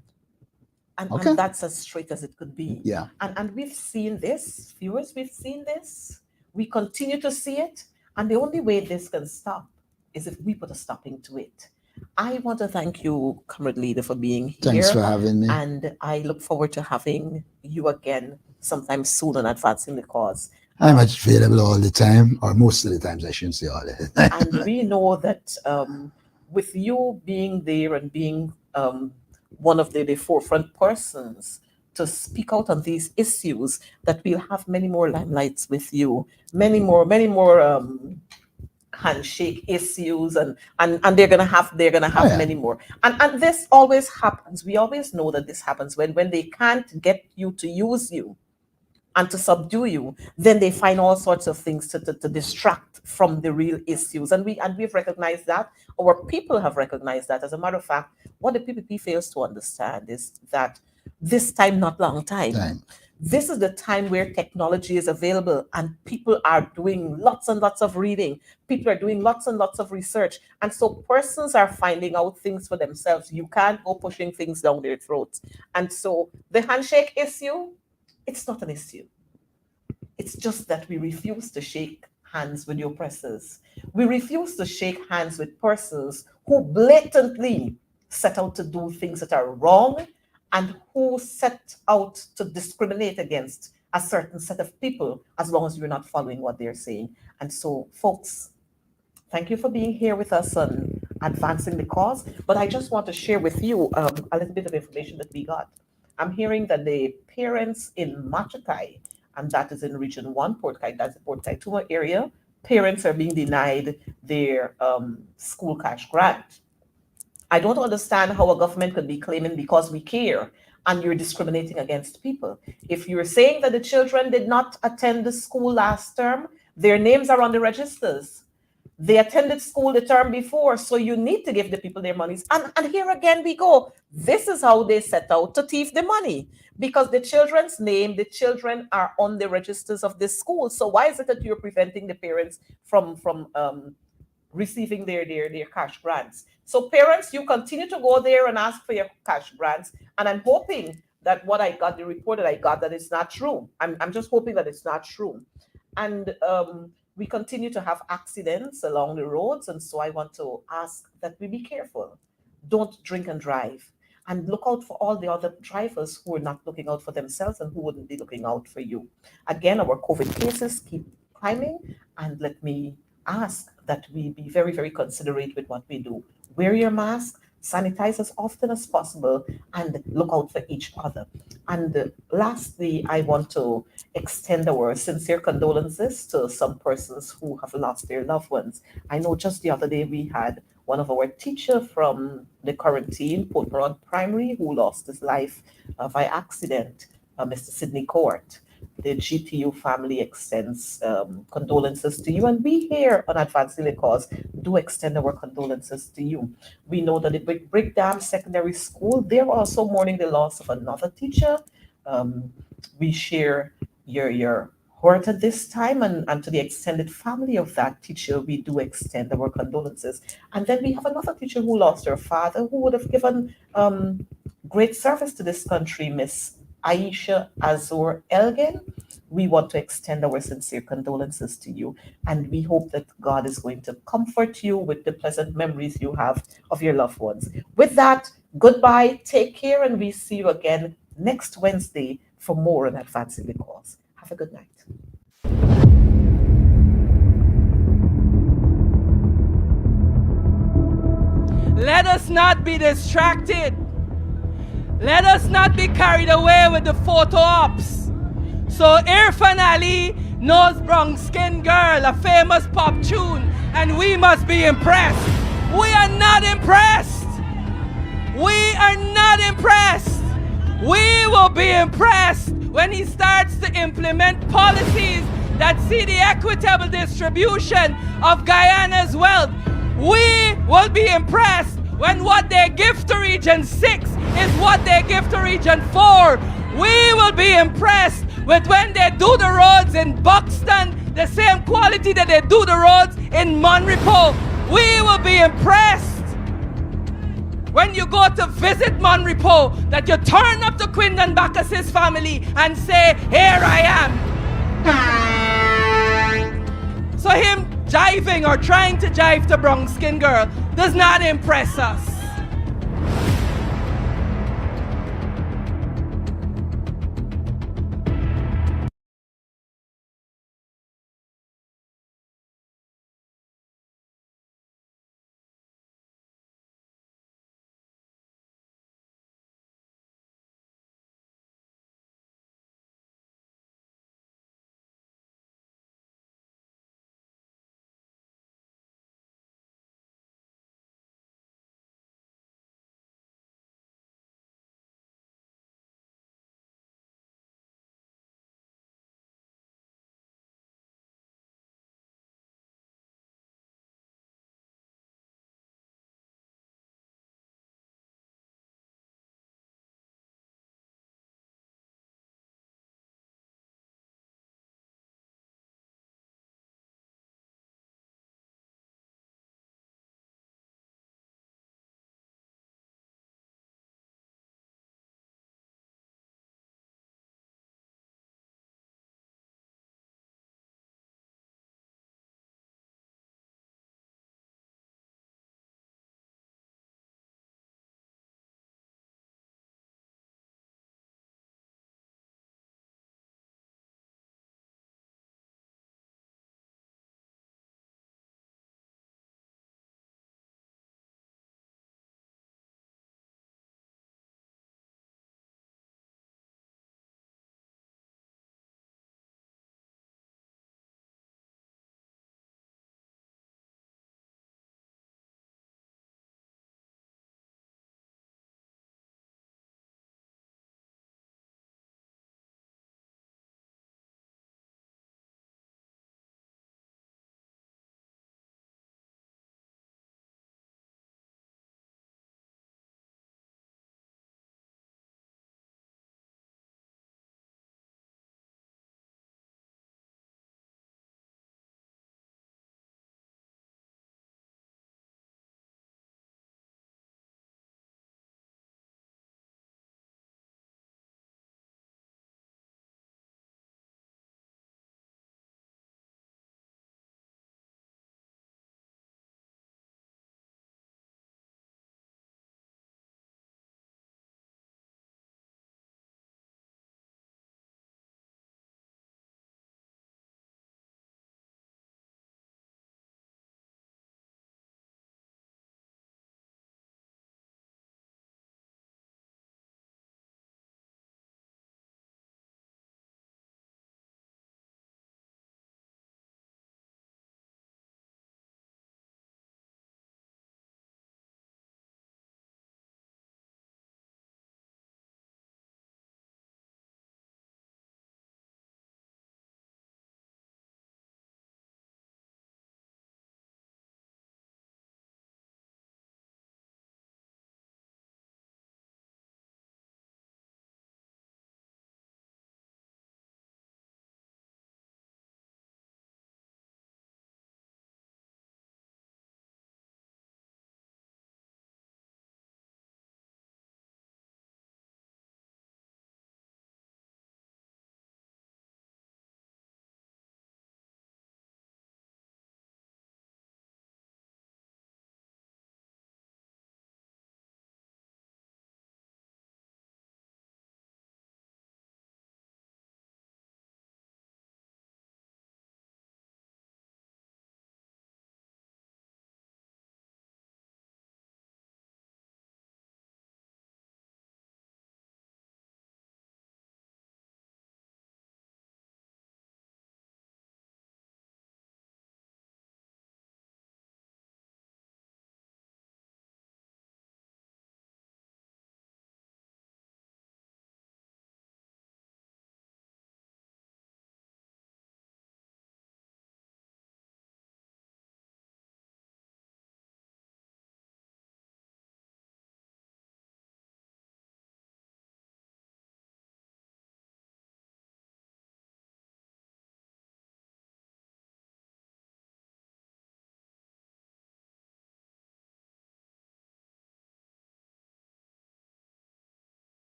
S2: And that's as straight as it could be.
S3: Yeah.
S2: And we've seen this, viewers, we've seen this. We continue to see it. And the only way this can stop is if we put a stopping to it. I want to thank you, Comrade Leader, for being here.
S3: Thanks for having me.
S2: And I look forward to having you again sometime soon on Advancing the Cause.
S3: I'm available all the time, or most of the times, I shouldn't say all the time.
S2: And we know that with you being there and being one of the forefront persons to speak out on these issues, that we'll have many more limelights with you, many more handshake issues, and they're gonna have many more. And this always happens. We always know that this happens when they can't get you to use you and to subdue you, then they find all sorts of things to distract from the real issues. And we've recognized that. Our people have recognized that. As a matter of fact, what the PPP fails to understand is that this time, not long time. This is the time where technology is available and people are doing lots and lots of reading. People are doing lots and lots of research. And so persons are finding out things for themselves. You can't go pushing things down their throats. And so the handshake issue, it's not an issue. It's just that we refuse to shake hands with the oppressors. We refuse to shake hands with persons who blatantly set out to do things that are wrong and who set out to discriminate against a certain set of people as long as you're not following what they're saying. And so, folks, thank you for being here with us on Advancing the Cause. But I just want to share with you a little bit of information that we got. I'm hearing that the parents in Machakai, and that is in Region 1, Port Kaituma, that's the Port Kaituma area, parents are being denied their school cash grant. I don't understand how a government could be claiming because we care and you're discriminating against people. If you're saying that the children did not attend the school last term, their names are on the registers. They attended school the term before, so you need to give the people their monies. And here again we go. This is how they set out to thief the money, because the children's name, the children are on the registers of this school. So why is it that you're preventing the parents from receiving their cash grants? So parents, you continue to go there and ask for your cash grants. And I'm hoping that what I got, the report that I got, that it's not true. I'm just hoping that it's not true. And we continue to have accidents along the roads. And so I want to ask that we be careful. Don't drink and drive. And look out for all the other drivers who are not looking out for themselves and who wouldn't be looking out for you. Again, our COVID cases keep climbing. And let me ask that we be very, very considerate with what we do. Wear your mask, sanitize as often as possible, and look out for each other. And lastly, I want to extend our sincere condolences to some persons who have lost their loved ones. I know just the other day we had one of our teachers from the quarantine, Port Moran Primary, who lost his life by accident, Mr. Sidney Court. The GTU family extends condolences to you, and we here on Advancing the Cause do extend our condolences to you. We know that the Brick Dam Secondary School, they're also mourning the loss of another teacher. We share your hurt at this time, and to the extended family of that teacher, we do extend our condolences. And then we have another teacher who lost her father, who would have given great service to this country, Miss Aisha Azor Elgin. We want to extend our sincere condolences to you, and we hope that God is going to comfort you with the pleasant memories you have of your loved ones. With that, goodbye, take care, and we see you again next Wednesday for more on Advancing the Cause. Have a good night.
S4: Let us not be distracted. Let us not be carried away with the photo ops. So Irfan Ali knows Brown Skin Girl, a famous pop tune, and we must be impressed. We are not impressed. We are not impressed. We will be impressed when he starts to implement policies that see the equitable distribution of Guyana's wealth. We will be impressed when what they give to Region 6 is what they give to Region 4. We will be impressed with when they do the roads in Buxton, the same quality that they do the roads in Monrepo. We will be impressed when you go to visit Monrepo, that you turn up to Quindon Bacchus's family and say, here I am. So him jiving or trying to jive the brown skin girl does not impress us.